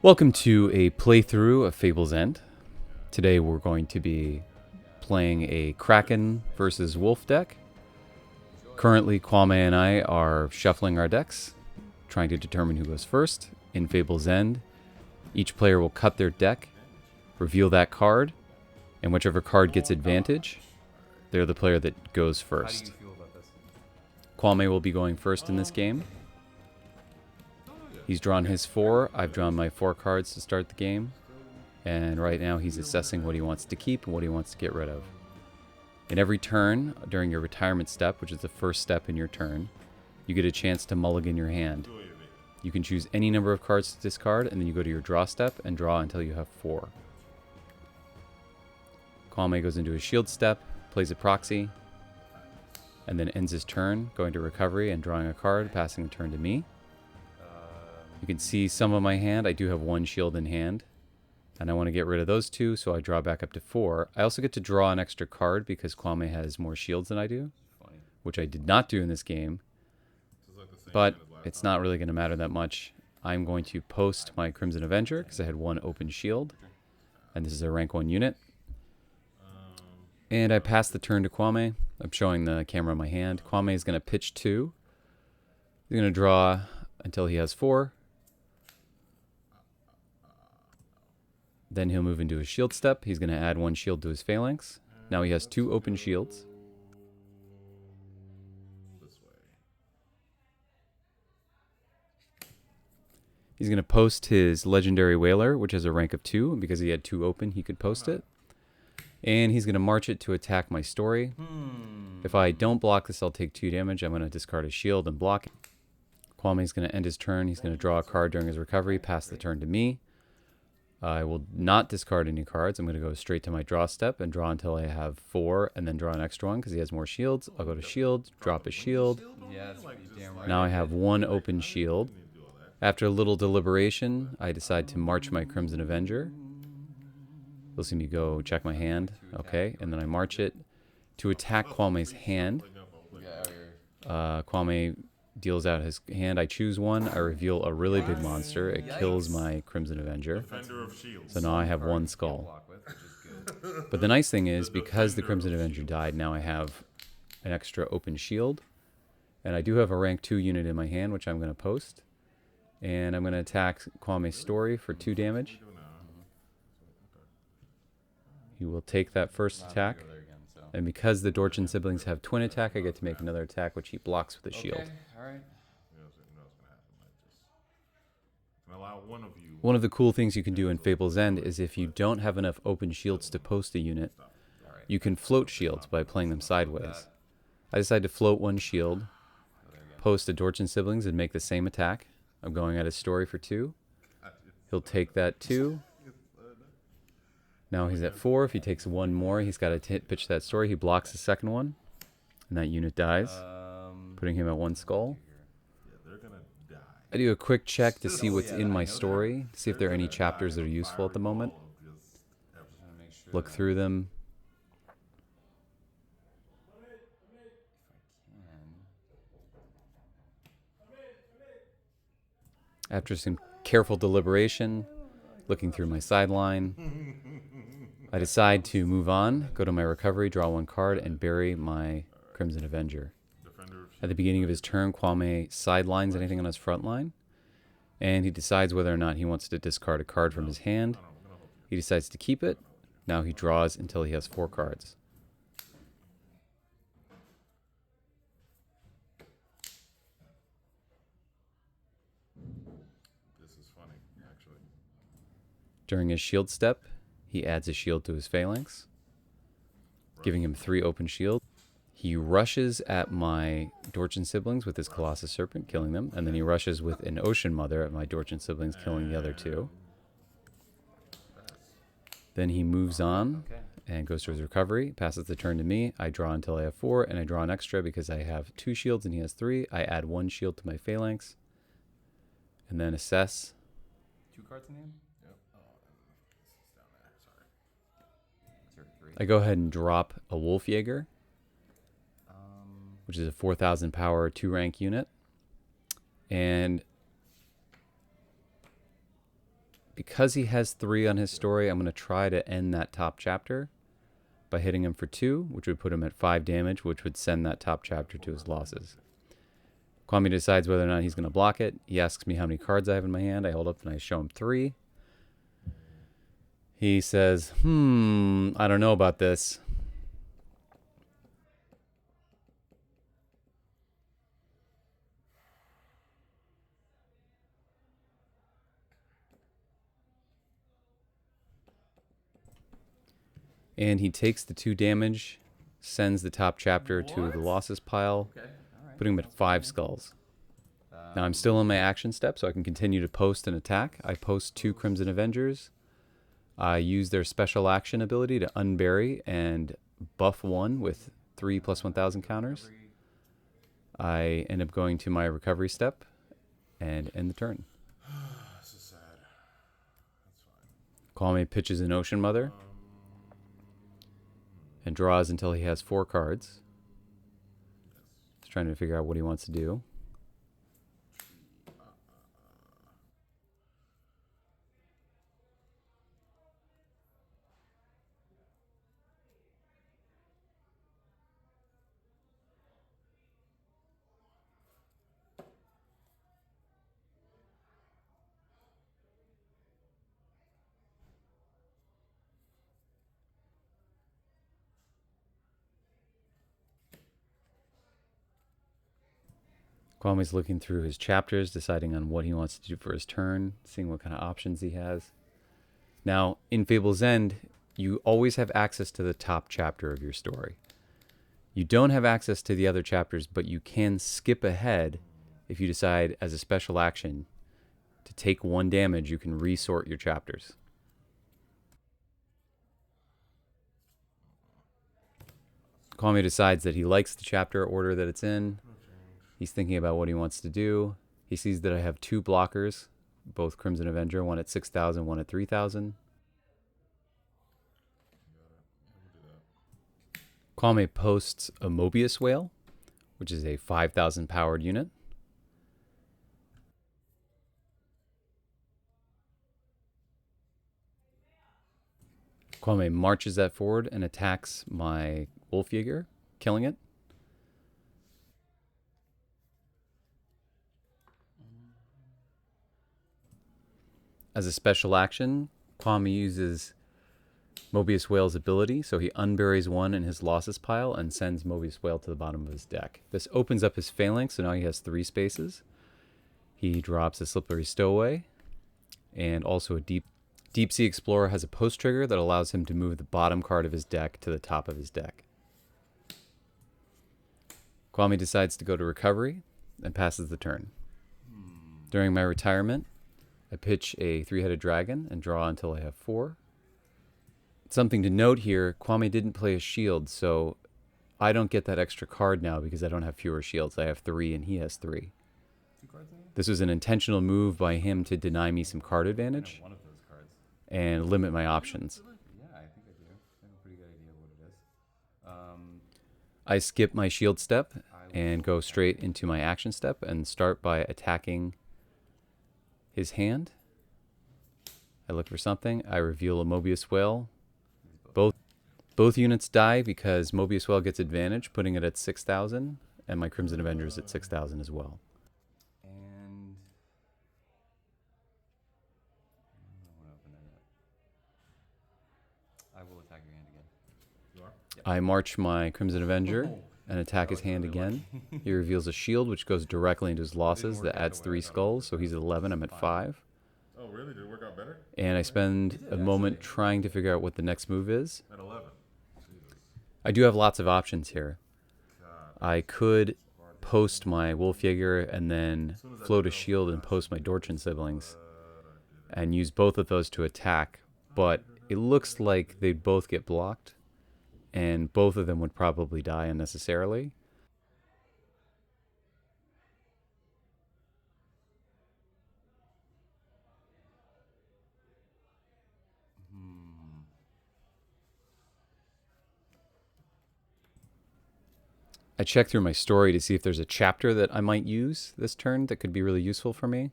Welcome to a playthrough of Fable's End. Today we're going to be playing a Kraken versus Wolf deck. Currently, Kwame and I are shuffling our decks, trying to determine who goes first. In Fable's End, each player will cut their deck, reveal that card, and whichever card gets advantage, they're the player that goes first. How do you feel about this? Kwame will be going first in this game. He's drawn his 4, I've drawn my 4 cards to start the game, and right now he's assessing what he wants to keep and what he wants to get rid of. In every turn, during your retirement step, which is the first step in your turn, you get a chance to mulligan your hand. You can choose any number of cards to discard, and then you go to your draw step and draw until you have 4. Kwame goes into his shield step, plays a proxy, and then ends his turn, going to recovery and drawing a card, passing the turn to me. You can see some of my hand. I do have 1 shield in hand, and I want to get rid of those 2, so I draw back up to 4. I also get to draw an extra card because Kwame has more shields than I do, which I did not do in this game, but it's not really going to matter that much. I'm going to post my Crimson Avenger because I had 1 open shield, and this is a rank 1 unit. And I pass the turn to Kwame. I'm showing the camera in my hand. Kwame is going to pitch 2. He's going to draw until he has 4. Then he'll move into his shield step. He's going to add 1 shield to his phalanx. Now he has 2 open shields. He's going to post his Legendary Whaler, which is a rank of 2. And because he had 2 open, he could post it. And he's going to march it to attack my story. If I don't block this, I'll take 2 damage. I'm going to discard his shield and block it. Kwame's going to end his turn. He's going to draw a card during his recovery, pass the turn to me. I will not discard any cards. I'm going to go straight to my draw step and draw until I have 4 and then draw an extra one because he has more shields. I'll go to shield, drop a shield. Yeah, that's damn right. Now I have 1 open shield. After a little deliberation, I decide to march my Crimson Avenger. You'll see me go check my hand. Okay, and then I march it to attack Kwame's hand. Kwame deals out his hand. I choose 1. I reveal a really big monster. It kills my Crimson Avenger. So now I have 1 skull. But the nice thing is, because the Crimson Avenger died, now I have an extra open shield. And I do have a rank 2 unit in my hand, which I'm going to post. And I'm going to attack Kwame's story for 2 damage. He will take that first attack. And because the Dorchin siblings have twin attack, I get to make another attack, which he blocks with a shield. One of the cool things you can do in Fable's End is if you don't have enough open shields to post a unit, you can float shields by playing them sideways. I decide to float 1 shield, post a Dorchin siblings, and make the same attack. I'm going at his story for 2. He'll take that 2. Now he's at 4. If he takes 1 more, he's got to pitch that story. He blocks the second one, and that unit dies, putting him at 1 skull. I do a quick check to see what's in my story, see if there are any chapters that are useful at the moment. Look through them. After some careful deliberation, looking through my sideline, I decide to move on, go to my recovery, draw 1 card, and bury my Crimson Avenger. At the beginning of his turn, Kwame sidelines anything on his front line, and he decides whether or not he wants to discard a card from his hand. He decides to keep it. Now he draws until he has 4 cards. This is funny, actually. During his shield step, he adds a shield to his phalanx, giving him 3 open shields. He rushes at my Dorchin siblings with his Colossus Serpent, killing them. And then he rushes with an Ocean Mother at my Dorchin siblings, killing the other 2. Then he moves on and goes to his recovery, passes the turn to me. I draw until I have 4, and I draw an extra because I have 2 shields and he has 3. I add 1 shield to my phalanx, and then assess. 2 cards in hand? I go ahead and drop a Wolf Jaeger, which is a 4,000 power 2 rank unit. And because he has 3 on his story, I'm going to try to end that top chapter by hitting him for 2, which would put him at 5 damage, which would send that top chapter to his losses. Kwame decides whether or not he's going to block it. He asks me how many cards I have in my hand. I hold up and I show him 3. He says, I don't know about this. And he takes the 2 damage, sends the top chapter to the losses pile, putting him at 5 skulls. Now I'm still in my action step, so I can continue to post and attack. I post 2 Crimson Avengers. I use their special action ability to unbury and buff 1 with 3 + 1,000 counters. I end up going to my recovery step and end the turn. This is sad. That's fine. Kwame pitches an Ocean Mother and draws until he has 4 cards. He's trying to figure out what he wants to do. Kwame's looking through his chapters, deciding on what he wants to do for his turn, seeing what kind of options he has. Now, in Fable's End, you always have access to the top chapter of your story. You don't have access to the other chapters, but you can skip ahead if you decide as a special action to take 1 damage. You can resort your chapters. Kwame decides that he likes the chapter order that it's in. He's thinking about what he wants to do. He sees that I have 2 blockers, both Crimson Avenger, one at 6,000, one at 3,000. Kwame posts a Mobius Whale, which is a 5,000 powered unit. Kwame marches that forward and attacks my Wolfjäger, killing it. As a special action, Kwame uses Mobius Whale's ability, so he unburies 1 in his losses pile and sends Mobius Whale to the bottom of his deck. This opens up his phalanx, so now he has 3 spaces. He drops a Slippery Stowaway, and also a Deep Sea Explorer has a post trigger that allows him to move the bottom card of his deck to the top of his deck. Kwame decides to go to recovery and passes the turn. During my retirement, I pitch a 3-headed dragon and draw until I have 4. Something to note here, Kwame didn't play a shield, so I don't get that extra card now because I don't have fewer shields. I have 3 and he has 3. 2 cards in it? This was an intentional move by him to deny me some card advantage One of those cards. and limit my options. Yeah, I think I do. I have a pretty good idea of what it is. I skip my shield step and go straight into my action step and start by attacking his hand. I look for something. I reveal a Mobius Whale. Both units die because Mobius Whale gets advantage, putting it at 6,000, and my Crimson Avenger is at 6,000 as well. And I want to open that up. I will attack your hand again. You are? I march my Crimson Avenger and attack his hand again. He reveals a shield, which goes directly into his losses. That adds 3 skulls, so he's at 11. I'm at 5. Oh, really? Did it work out better? And I spend a moment trying to figure out what the next move is. At 11. Jesus. I do have lots of options here. God. I could post my Wolfjäger and then float a shield and post my Dorchin siblings and use both of those to attack, but it looks like they'd both get blocked and both of them would probably die unnecessarily. I check through my story to see if there's a chapter that I might use this turn that could be really useful for me.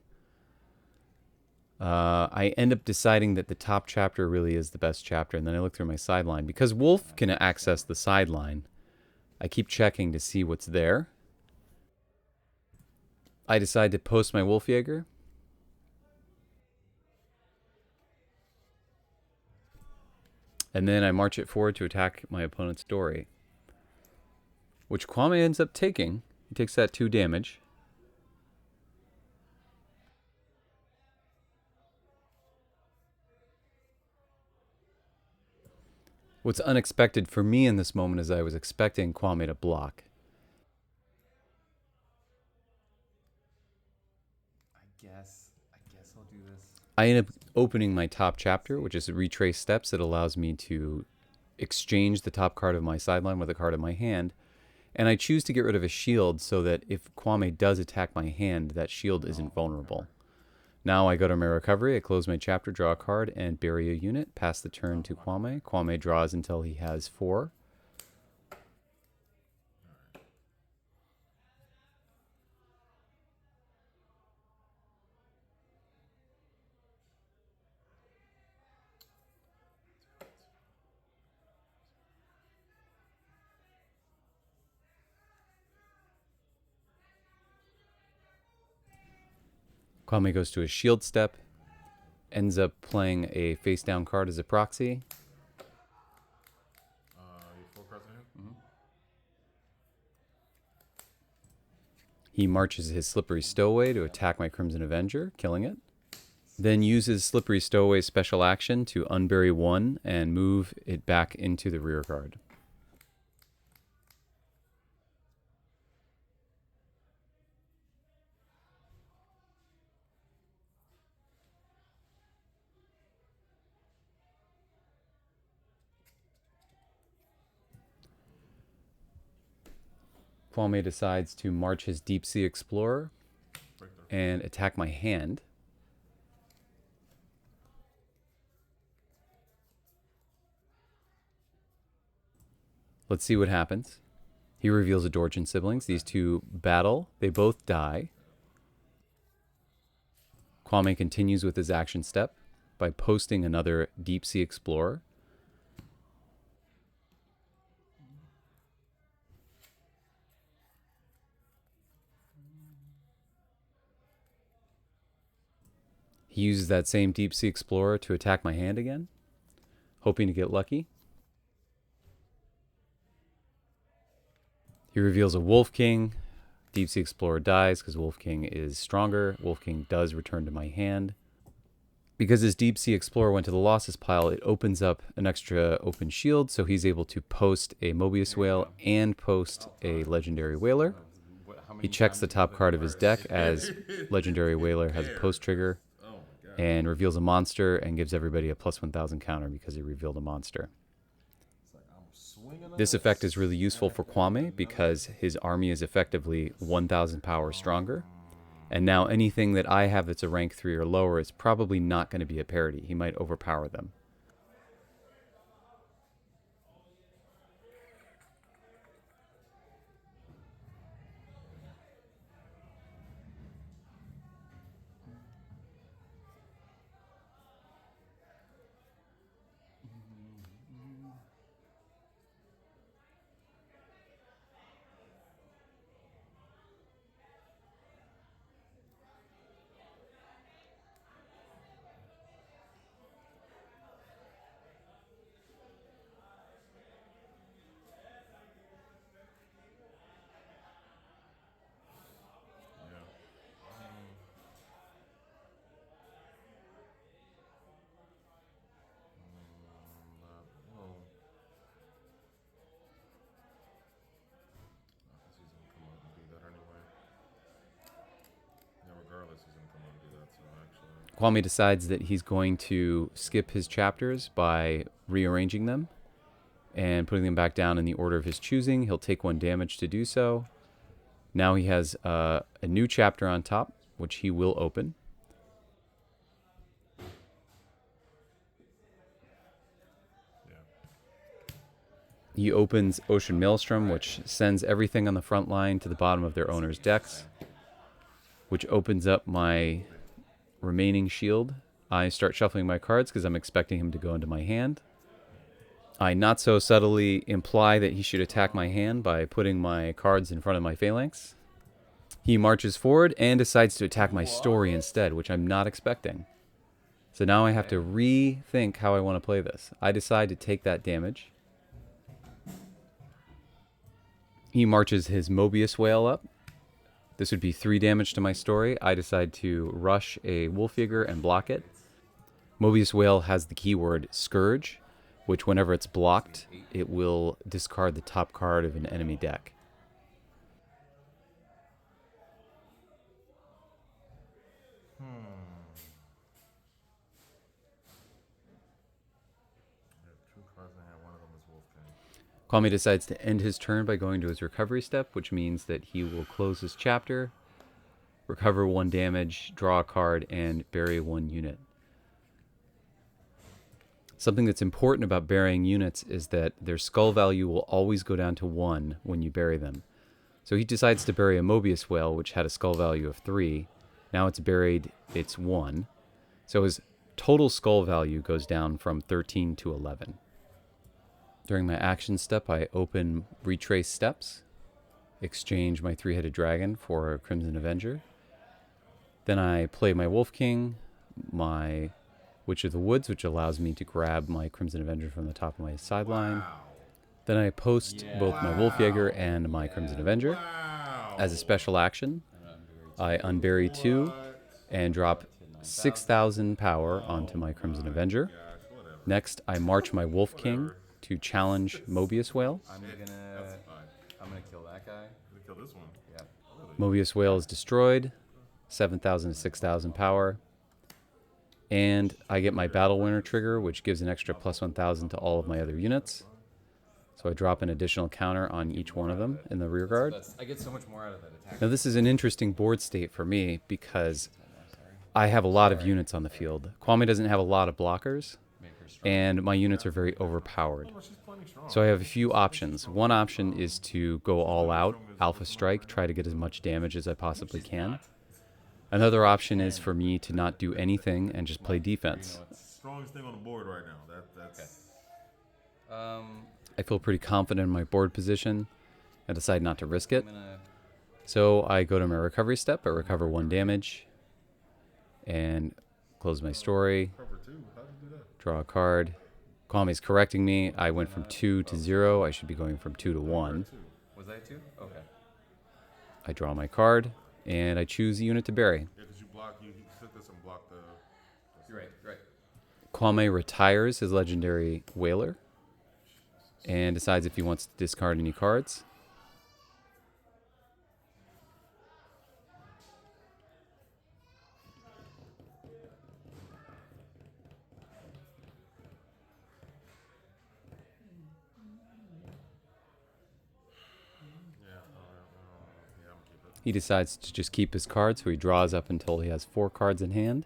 I end up deciding that the top chapter really is the best chapter, and then I look through my sideline. Because Wolf can access the sideline, I keep checking to see what's there. I decide to post my Wolfjäger. And then I march it forward to attack my opponent's dory, which Kwame ends up taking. He takes that 2 damage. What's unexpected for me in this moment is I was expecting Kwame to block. I guess I'll do this. I end up opening my top chapter, which is a retrace steps that allows me to exchange the top card of my sideline with a card in my hand. And I choose to get rid of a shield so that if Kwame does attack my hand, that shield isn't vulnerable. Now I go to my recovery, I close my chapter, draw a card, and bury a unit. Pass the turn to Kwame. Kwame draws until he has 4. Kwame goes to a shield step, ends up playing a face down card as a proxy. You 4 cards in hand? He marches his Slippery Stowaway to attack my Crimson Avenger, killing it. Then uses Slippery Stowaway's special action to unbury 1 and move it back into the rear guard. Kwame decides to march his Deep Sea Explorer and attack my hand. Let's see what happens. He reveals a Dorchin siblings. These two battle. They both die. Kwame continues with his action step by posting another Deep Sea Explorer. He uses that same Deep Sea Explorer to attack my hand again, hoping to get lucky. He reveals a Wolf King. Deep Sea Explorer dies because Wolf King is stronger. Wolf King does return to my hand. Because his Deep Sea Explorer went to the losses pile, it opens up an extra open shield, so he's able to post a Mobius Whale and post a Legendary Whaler. He checks the top card of his deck as Legendary Whaler has a post trigger, and reveals a monster and gives everybody a plus 1,000 counter because he revealed a monster. This effect is really useful for Kwame because his army is effectively 1,000 power stronger. And now anything that I have that's a rank 3 or lower is probably not going to be a parity. He might overpower them. Kwame decides that he's going to skip his chapters by rearranging them and putting them back down in the order of his choosing. He'll take 1 damage to do so. Now he has a new chapter on top, which he will open. He opens Ocean Maelstrom, which sends everything on the front line to the bottom of their owner's decks, which opens up my remaining shield I start shuffling my cards because I'm expecting him to go into my hand. I not so subtly imply that he should attack my hand by putting my cards in front of my phalanx. He marches forward and decides to attack my story instead, which I'm not expecting. So now I have to rethink how I want to play this. I decide to take that damage. He marches his Mobius Whale up. This would be 3 damage to my story. I decide to rush a Wolf Jaeger and block it. Mobius Whale has the keyword Scourge, which whenever it's blocked, it will discard the top card of an enemy deck. Kwame decides to end his turn by going to his recovery step, which means that he will close his chapter, recover 1 damage, draw a card, and bury 1 unit. Something that's important about burying units is that their skull value will always go down to 1 when you bury them. So he decides to bury a Mobius Whale, which had a skull value of 3. Now it's buried, it's 1. So his total skull value goes down from 13 to 11. During my action step, I open Retrace Steps, exchange my 3-headed dragon for a Crimson Avenger. Then I play my Wolf King, my Witch of the Woods, which allows me to grab my Crimson Avenger from the top of my sideline. Then I post both my Wolf Jaeger and my Crimson Avenger. As a special action, I unbury 2 and drop 6,000 power onto my Crimson Avenger. Next, I march my Wolf King to challenge Mobius Whale. I'm gonna kill that guy. Kill this one. Yeah. Mobius Whale is destroyed. 7,000 to 6,000 power. And I get my Battle Winner trigger, which gives an extra plus 1,000 to all of my other units. So I drop an additional counter on each one of them in the rear guard. I get so much more out of that attack. Now this is an interesting board state for me because I have a lot of units on the field. Kwame doesn't have a lot of blockers, and my units are very overpowered. So I have a few options. One option is to go all out, Alpha Strike, try to get as much damage as I possibly can. Another option is for me to not do anything and just play defense. Strongest thing on the board right now. That's I feel pretty confident in my board position and decide not to risk it. So I go to my recovery step, I recover 1 damage, and close my story, draw a card. Kwame's correcting me. I went from 2 to 0. I should be going from 2 to 1. Was that 2? Okay. I draw my card, and I choose a unit to bury. Yeah, because you took this and blocked the. You're right. Kwame retires his legendary Whaler and decides if he wants to discard any cards. He decides to just keep his cards, so he draws up until he has 4 cards in hand.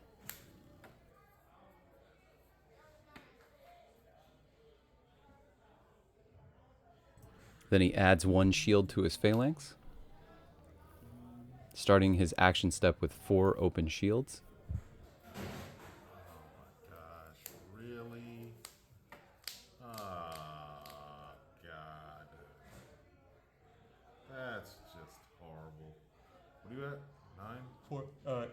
Then he adds 1 shield to his phalanx, starting his action step with 4 open shields. Gosh, really? Oh, God. That's just horrible. What are you at? 9? 4,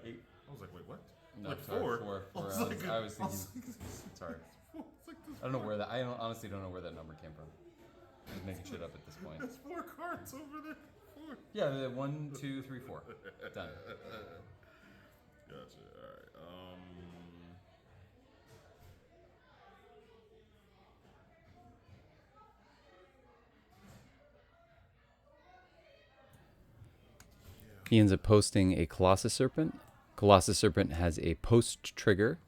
8. I was like, wait, what? No, like sorry, 4? 4. I was like, I was thinking. Sorry. I don't know where that. Honestly don't know where that number came from. I'm just making shit up at this point. There's 4 cards over there. 4. Yeah, 1, 2, 3, 4. Done. Gotcha. All right. He ends up posting a Colossus Serpent. Colossus Serpent has a post trigger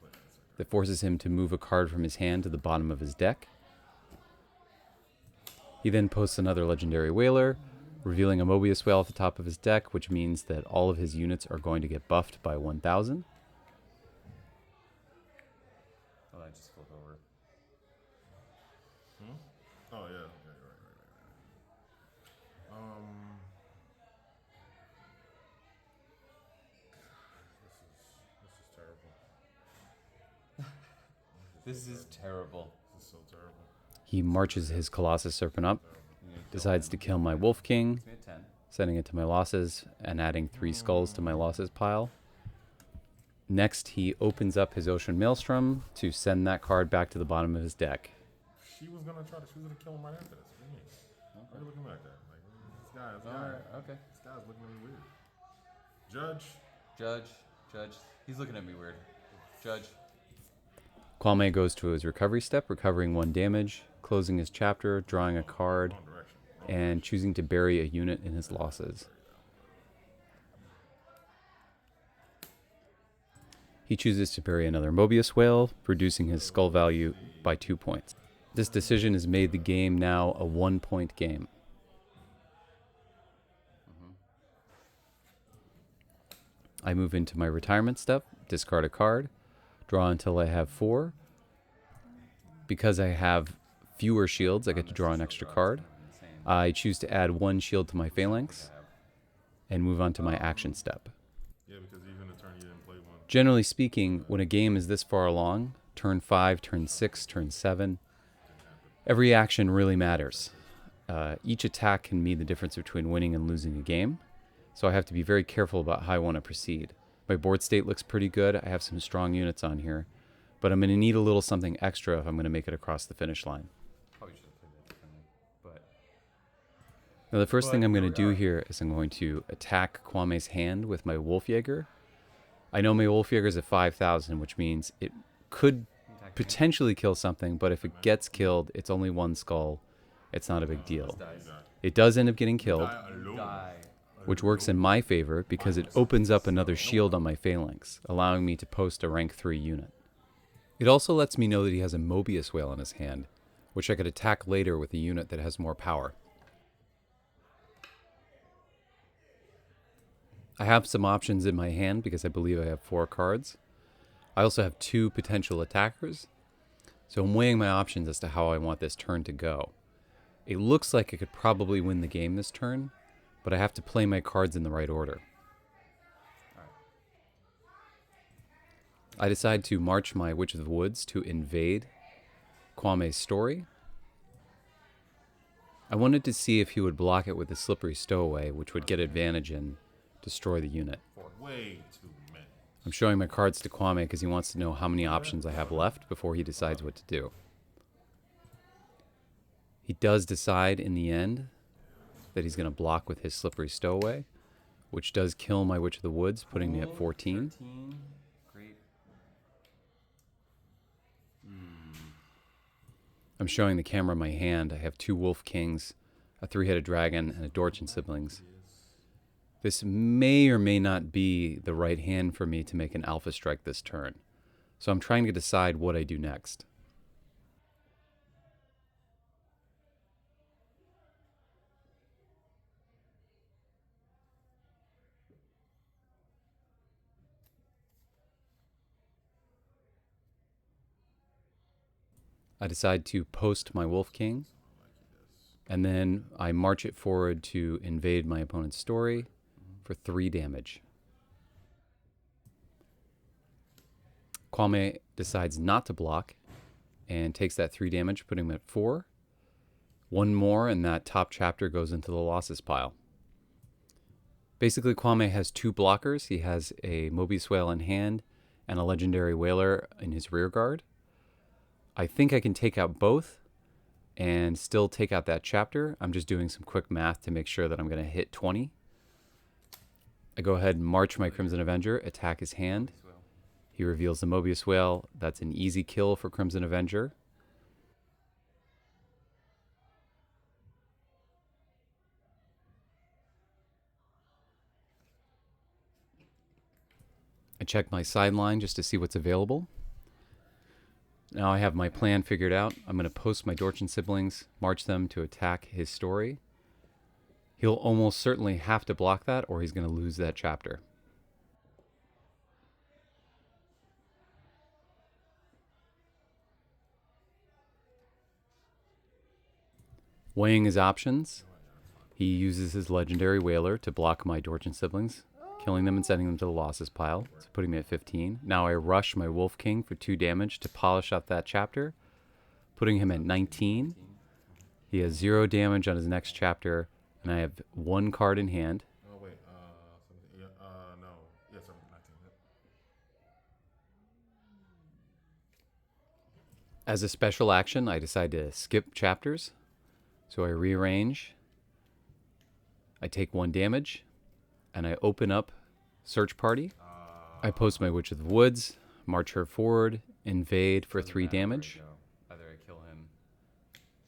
that forces him to move a card from his hand to the bottom of his deck. He then posts another legendary Whaler, revealing a Mobius Whale at the top of his deck, which means that all of his units are going to get buffed by 1,000. Oh, I just flip over. Oh, yeah. Right. This is terrible. This is terrible. This is so terrible. He marches his Colossus Serpent up, decides to kill my Wolf King, It's me at 10. setting it to my losses and adding 3 skulls to my losses pile. Next, he opens up his Ocean Maelstrom to send that card back to the bottom of his deck. She was gonna kill him right after this. What do you mean? Why are you looking like that? Like this guy. Alright, okay. This guy's looking at me weird. Judge. He's looking at me weird. Judge. Kwame goes to his recovery step, recovering 1 damage, closing his chapter, drawing a card, Wrong direction. and choosing to bury a unit in his losses. He chooses to bury another Mobius whale, reducing his skull value by 2 points. This decision has made the game now a 1-point game. I move into my retirement step, discard a card, draw until I have 4. Because I have fewer shields, I get to draw an extra card. I choose to add 1 shield to my phalanx and move on to my action step. Yeah, because even the turn you didn't play one. Generally speaking, when a game is this far along, turn 5, turn 6, turn 7, every action really matters. Each attack can mean the difference between winning and losing a game, so I have to be very careful about how I want to proceed. My board state looks pretty good. I have some strong units on here, but I'm going to need a little something extra if I'm going to make it across the finish line. Probably should have played that differently, but Now the first thing I'm going to do here is I'm going to attack Kwame's hand with my Wolfjäger. I know my Wolfjäger is at 5,000, which means it could potentially kill something, but if it gets killed, it's only 1 skull. It's not a big deal. It does end up getting killed, die. which works in my favor because it opens up another shield on my phalanx, allowing me to post a rank 3 unit. It also lets me know that he has a Mobius whale in his hand, which I could attack later with a unit that has more power. I have some options in my hand because I believe I have 4 cards. I also have 2 potential attackers, so I'm weighing my options as to how I want this turn to go. It looks like I could probably win the game this turn, but I have to play my cards in the right order. I decide to march my Witch of the Woods to invade Kwame's story. I wanted to see if he would block it with a Slippery Stowaway, which would get advantage and destroy the unit. Way too many. I'm showing my cards to Kwame because he wants to know how many options I have left before he decides what to do. He does decide in the end that he's going to block with his Slippery Stowaway, which does kill my Witch of the Woods, putting me at 14. 13. Great. I'm showing the camera my hand. I have 2 Wolf Kings, a 3-headed dragon, and a Dorchin siblings. This may or may not be the right hand for me to make an alpha strike this turn, so I'm trying to decide what I do next. I decide to post my Wolf King, and then I march it forward to invade my opponent's story for 3 damage. Kwame decides not to block and takes that 3 damage, putting him at 4. 1 more, and that top chapter goes into the losses pile. Basically, Kwame has 2 blockers. He has a Mobius Whale in hand and a Legendary Whaler in his rear guard. I think I can take out both and still take out that chapter. I'm just doing some quick math to make sure that I'm going to hit 20. I go ahead and march my Crimson Avenger, attack his hand. He reveals the Mobius Whale. That's an easy kill for Crimson Avenger. I check my sideline just to see what's available. Now I have my plan figured out. I'm going to post my Dorchin siblings, march them to attack his story. He'll almost certainly have to block that or he's going to lose that chapter. Weighing his options, he uses his Legendary Whaler to block my Dorchin siblings, killing them and sending them to the losses pile, so putting me at 15. Now I rush my Wolf King for 2 damage to polish up that chapter, putting him at 19. He has 0 damage on his next chapter, and I have 1 card in hand. Oh wait, no, yes, I'm 19. Yep. As a special action, I decide to skip chapters, so I rearrange. I take 1 damage, and I open up Search Party. I post my Witch of the Woods, march her forward, invade for 3 damage. Either I kill him.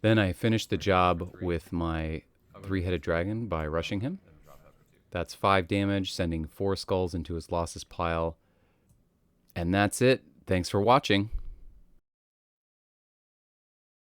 Then I finish the job with my 3-headed dragon by rushing him. That's 5 damage, sending 4 skulls into his losses pile. And that's it. Thanks for watching.